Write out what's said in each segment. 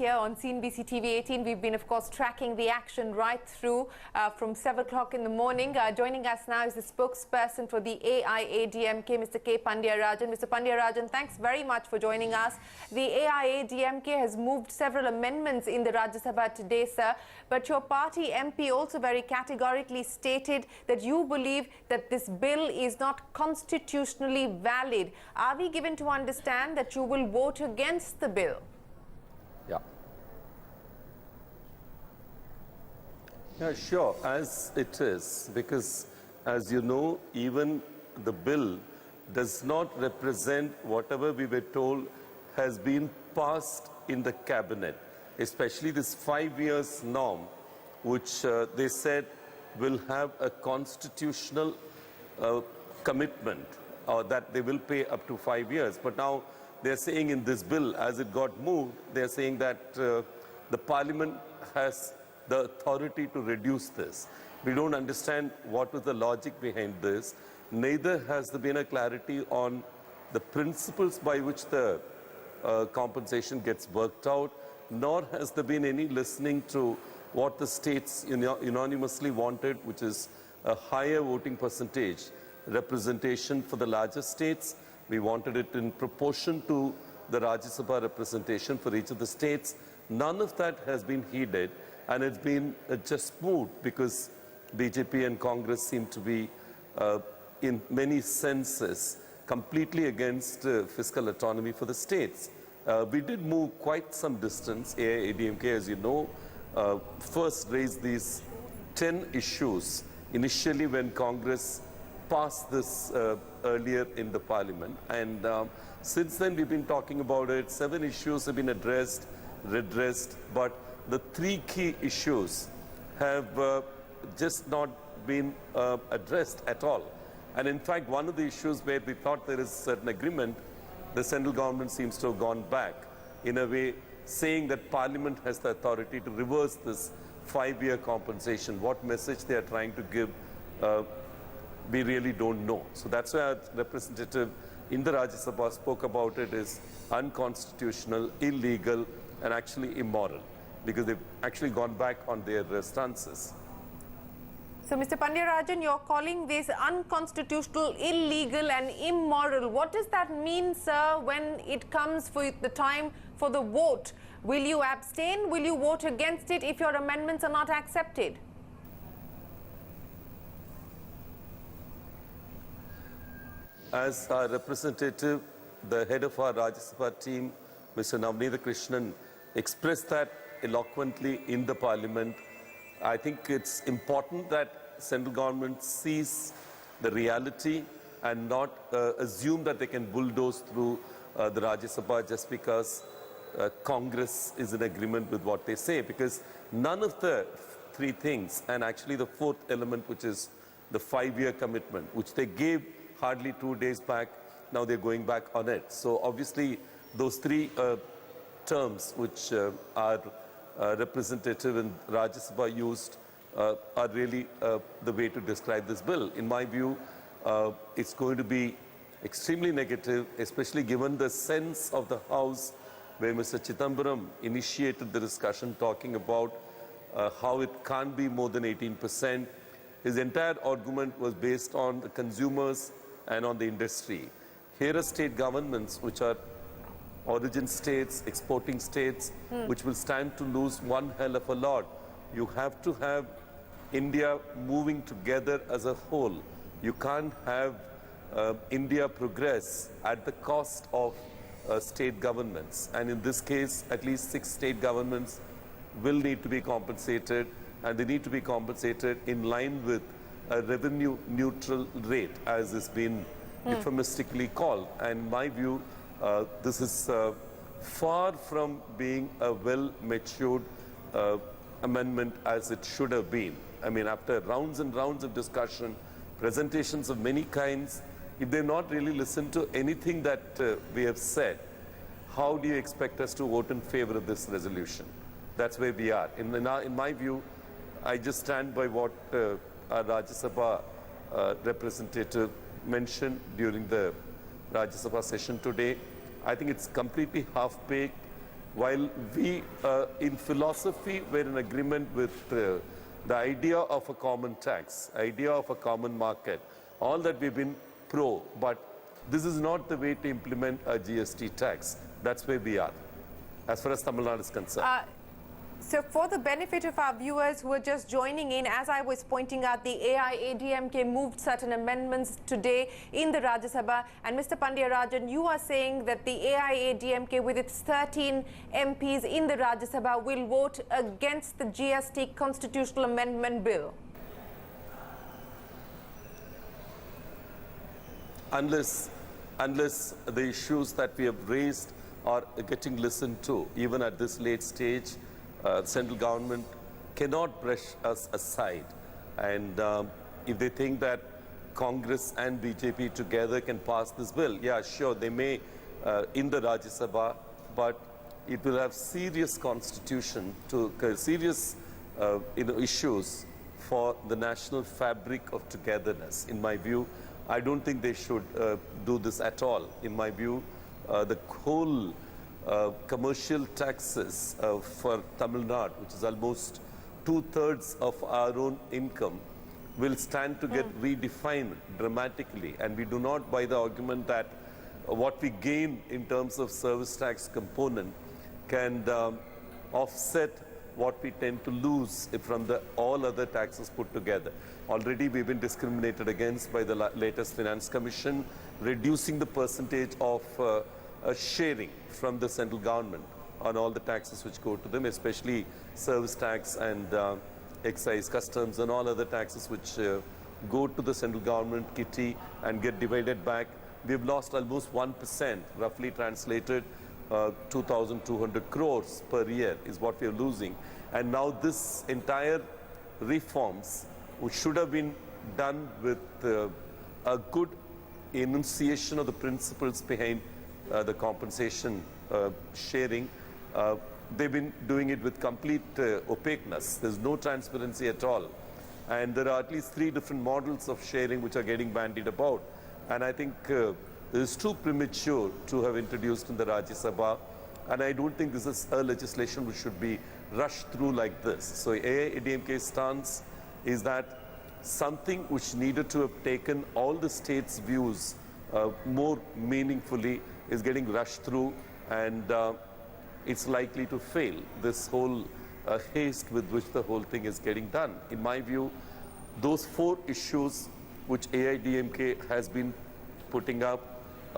here on CNBC TV 18. We've been, of course, tracking the action right through from 7 o'clock in the morning. Joining us now is the spokesperson for the AIADMK, Mr. K. Pandianrajan. Mr. Pandianrajan, thanks very much for joining us. The AIADMK has moved several amendments in the Rajya Sabha today, sir. But your party MP also very categorically stated that you believe that this bill is not constitutionally valid. Are we given to understand that you will vote against the bill? Yeah, sure, as it is, because as you know, even the bill does not represent whatever we were told has been passed in the cabinet, especially this 5 years norm, which they said will have a constitutional commitment, or that they will pay up to 5 years. But now they're saying in this bill, as it got moved, they're saying that the parliament has the authority to reduce this. We don't understand what was the logic behind this. Neither has there been a clarity on the principles by which the compensation gets worked out, nor has there been any listening to what the states unanimously wanted, which is a higher voting percentage representation for the larger states. We wanted it in proportion to the Rajya Sabha representation for each of the states. None of that has been heeded, and it's been just moved because BJP and Congress seem to be, in many senses, completely against fiscal autonomy for the states. We did move quite some distance. AIADMK, as you know, first raised these 10 issues initially when Congress passed this earlier in the parliament. And since then we've been talking about it. 7 issues have been addressed, redressed, but the 3 key issues have just not been addressed at all. And in fact, one of the issues where we thought there is certain agreement, the central government seems to have gone back in a way, saying that Parliament has the authority to reverse this 5-year compensation. What message they are trying to give, we really don't know. So that's why our representative in the Rajya Sabha spoke about it as unconstitutional, illegal, and actually immoral, because they've actually gone back on their stances. So, Mr. Pandianrajan, you're calling this unconstitutional, illegal and immoral. What does that mean, sir, when it comes for the time for the vote? Will you abstain? Will you vote against it if your amendments are not accepted? As our representative, the head of our Rajya Sabha team, Mr. Navneetha Krishnan, expressed that eloquently in the parliament. I think it's important that central government sees the reality and not assume that they can bulldoze through the Rajya Sabha just because Congress is in agreement with what they say, because none of the 3 things, and actually the 4th element, which is the 5-year commitment, which they gave hardly 2 days back, now they're going back on it. So obviously those 3 terms which our representative in Rajya Sabha used are really the way to describe this bill. In my view, it's going to be extremely negative, especially given the sense of the House where Mr. Chidambaram initiated the discussion talking about how it can't be more than 18%. His entire argument was based on the consumers and on the industry. Here are state governments which are origin states, exporting states, which will stand to lose one hell of a lot. You have to have India moving together as a whole. You can't have India progress at the cost of state governments. And in this case, at least 6 state governments will need to be compensated, and they need to be compensated in line with a revenue neutral rate, as has been euphemistically called. And in my view, this is far from being a well-matured amendment as it should have been. I mean, after rounds and rounds of discussion, presentations of many kinds, if they've not really listened to anything that we have said, how do you expect us to vote in favor of this resolution? That's where we are. In my view, I just stand by what our Rajya Sabha representative mentioned during the Rajya Sabha session today. I think it's completely half-baked. While we, in philosophy, were in agreement with the idea of a common tax, idea of a common market, all that we've been pro, but this is not the way to implement a GST tax. That's where we are, as far as Tamil Nadu is concerned. So for the benefit of our viewers who are just joining in, as I was pointing out, the AIADMK moved certain amendments today in the Rajya Sabha. And Mr. Pandianrajan, you are saying that the AIADMK with its 13 MPs in the Rajya Sabha will vote against the GST constitutional amendment bill. Unless the issues that we have raised are getting listened to, even at this late stage, central government cannot brush us aside. And if they think that Congress and BJP together can pass this bill, yeah, sure, they may in the Rajya Sabha, but it will have serious serious issues for the national fabric of togetherness. In my view, I don't think they should do this at all. In my view, the whole commercial taxes for Tamil Nadu, which is almost 2/3 of our own income, will stand to get redefined dramatically. And we do not buy the argument that what we gain in terms of service tax component can offset what we tend to lose from all other taxes put together. Already we've been discriminated against by the latest Finance Commission, reducing the percentage of sharing from the central government on all the taxes which go to them, especially service tax and excise, customs and all other taxes which go to the central government kitty and get divided back. We've lost almost 1%, roughly translated 2,200 crores per year is what we're losing. And now this entire reforms, which should have been done with a good enunciation of the principles behind the compensation sharing, they've been doing it with complete opaqueness. There's no transparency at all. And there are at least 3 different models of sharing which are getting bandied about. And I think it is too premature to have introduced in the Rajya Sabha. And I don't think this is a legislation which should be rushed through like this. So AIADMK's stance is that something which needed to have taken all the states' views more meaningfully is getting rushed through, and it's likely to fail. This whole haste with which the whole thing is getting done. In my view, those 4 issues which AIADMK has been putting up,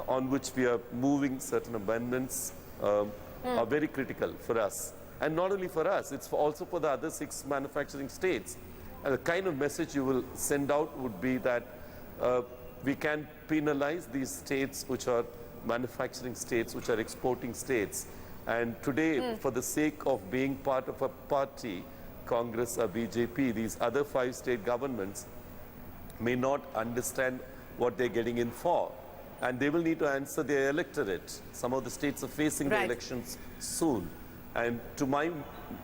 on which we are moving certain amendments, are very critical for us. And not only for us, it's also for the other 6 manufacturing states. And the kind of message you will send out would be that we can penalize these states which are manufacturing states, which are exporting states. And today, for the sake of being part of a party, Congress or BJP, these other 5 state governments may not understand what they're getting in for. And they will need to answer their electorate. Some of the states are facing the elections soon. And to my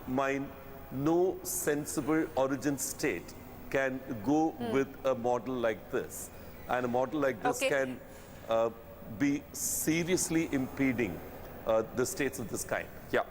mind, no sensible origin state can go with a model like this. And a model like this can be seriously impeding the states of this kind. Yeah.